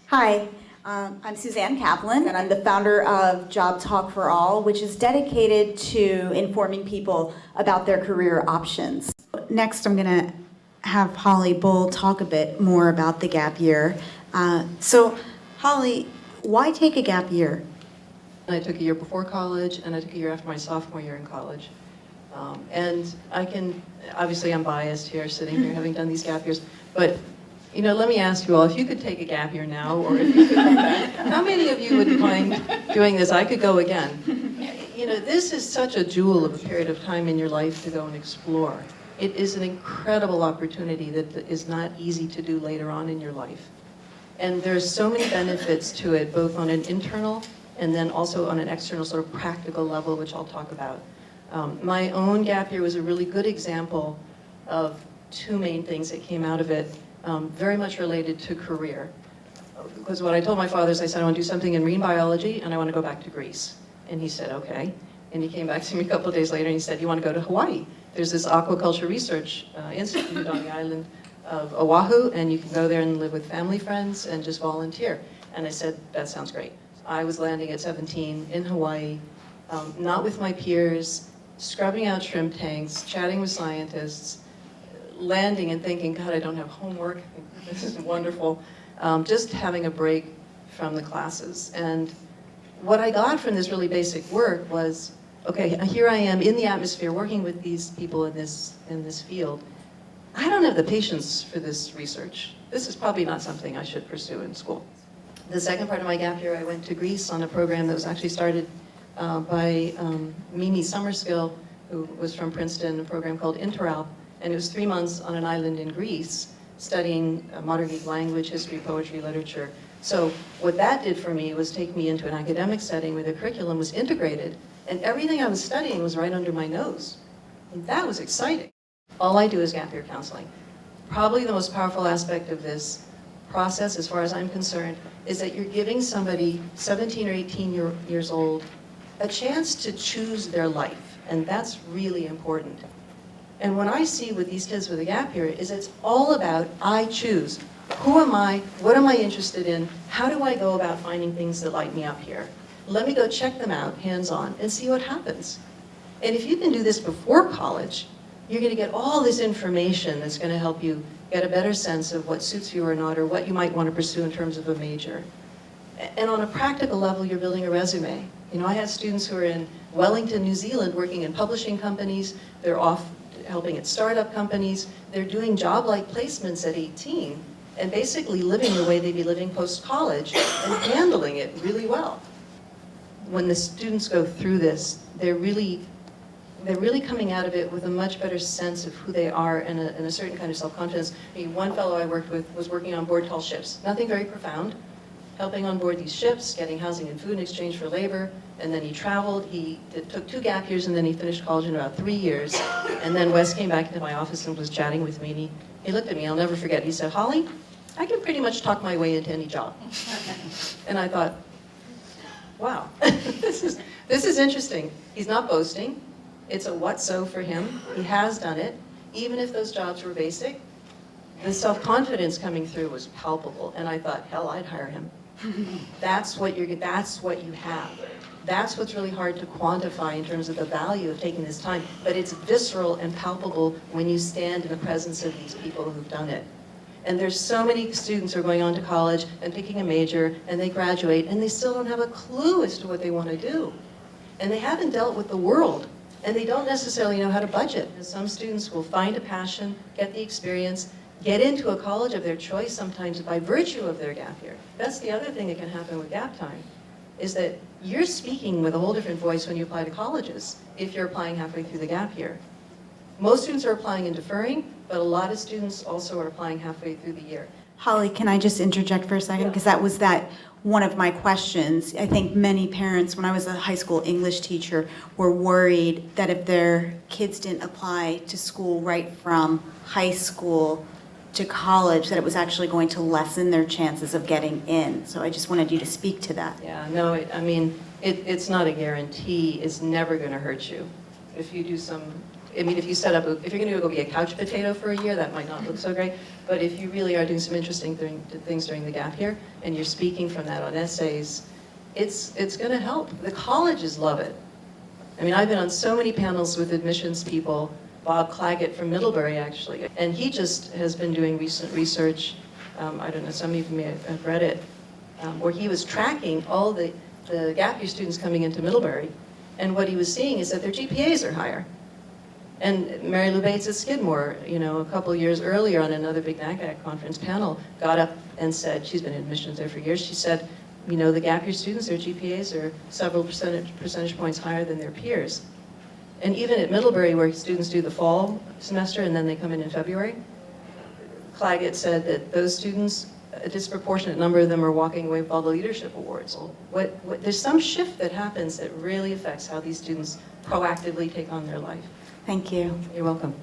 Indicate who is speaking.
Speaker 1: Hi, I'm Suzanne Kaplan, and I'm the founder of Job Talk for All, which is dedicated to informing people about their career options. Next, I'm going to have Holly Bull talk a bit more about the gap year. So, Holly, why take a gap year?
Speaker 2: I took a year before college, and I took a year after my sophomore year in college. And obviously I'm biased here, sitting here having done these gap years, but let me ask you all, if you could take a gap year now, or if you could come back, how many of you would mind doing this? I could go again. This is such a jewel of a period of time in your life to go and explore. It is an incredible opportunity that is not easy to do later on in your life. And there's so many benefits to it, both on an internal and then also on an external sort of practical level, which I'll talk about. My own gap year was a really good example of two main things that came out of it, very much related to career. Because what I told my father is, I said, I want to do something in marine biology and I want to go back to Greece. And he said, okay. And he came back to me a couple of days later and he said, you want to go to Hawaii? There's this aquaculture research institute on the island of Oahu, and you can go there and live with family friends and just volunteer. And I said, that sounds great. I was landing at 17 in Hawaii, not with my peers, scrubbing out shrimp tanks, chatting with scientists, landing and thinking, God, I don't have homework. This is wonderful. Just having a break from the classes. And what I got from this really basic work was, okay, here I am in the atmosphere working with these people in this field. I don't have the patience for this research. This is probably not something I should pursue in school. The second part of my gap year, I went to Greece on a program that was actually started by Mimi Summerskill, who was from Princeton, a program called Interim. And it was 3 months on an island in Greece, studying modern Greek language, history, poetry, literature. So what that did for me was take me into an academic setting where the curriculum was integrated, and everything I was studying was right under my nose. And that was exciting. All I do is gap year counseling. Probably the most powerful aspect of this process, as far as I'm concerned, is that you're giving somebody 17 or 18 years old a chance to choose their life, and that's really important. And what I see with these kids with a gap year is it's all about, I choose. Who am I? What am I interested in? How do I go about finding things that light me up here? Let me go check them out, hands-on, and see what happens. And if you can do this before college, you're going to get all this information that's going to help you get a better sense of what suits you or not, or what you might want to pursue in terms of a major. And on a practical level, you're building a resume. I had students who are in Wellington, New Zealand, working in publishing companies. They're off helping at startup companies. They're doing job-like placements at 18 and basically living the way they'd be living post-college and handling it really well. When the students go through this, they're really coming out of it with a much better sense of who they are and a certain kind of self-confidence. One fellow I worked with was working on board tall ships. Nothing very profound. Helping on board these ships, getting housing and food in exchange for labor, and then he traveled. He took 2 gap years, and then he finished college in about 3 years. And then Wes came back into my office and was chatting with me, and he looked at me, I'll never forget, he said, Holly, I can pretty much talk my way into any job. And I thought, wow, this is interesting. He's not boasting. It's a what-so for him. He has done it. Even if those jobs were basic, the self-confidence coming through was palpable, and I thought, hell, I'd hire him. That's what you have. That's what's really hard to quantify in terms of the value of taking this time, but it's visceral and palpable when you stand in the presence of these people who've done it. And there's so many students who are going on to college and picking a major, and they graduate, and they still don't have a clue as to what they want to do. And they haven't dealt with the world, and they don't necessarily know how to budget. And some students will find a passion, get the experience, get into a college of their choice sometimes by virtue of their gap year. That's the other thing that can happen with gap time, is that you're speaking with a whole different voice when you apply to colleges if you're applying halfway through the gap year. Most students are applying and deferring, but a lot of students also are applying halfway through the year.
Speaker 1: Holly, can I just interject for a second? Because that was one of my questions. I think many parents, when I was a high school English teacher, were worried that if their kids didn't apply to school right from high school to college, that it was actually going to lessen their chances of getting in. So I just wanted you to speak to that.
Speaker 2: Yeah, no, it's not a guarantee. It's never going to hurt you. If you do some I mean, if you set up, if you're going to go be a couch potato for a year, that might not look so great. But if you really are doing some interesting things during the gap year, and you're speaking from that on essays, it's going to help. The colleges love it. I mean, I've been on so many panels with admissions people, Bob Claggett from Middlebury, actually, and he just has been doing recent research, I don't know, some of you may have read it, where he was tracking all the gap year students coming into Middlebury, and what he was seeing is that their GPAs are higher. And Mary Lou Bates at Skidmore, you know, a couple years earlier on another big NACAC conference panel, got up and said, she's been in admissions there for years, she said, you know, the gap year students, their GPAs are several percentage points higher than their peers. And even at Middlebury, where students do the fall semester and then they come in February, Claggett said that those students, a disproportionate number of them are walking away with all the leadership awards. There's some shift that happens that really affects how these students proactively take on their life.
Speaker 1: Thank you.
Speaker 2: You're welcome.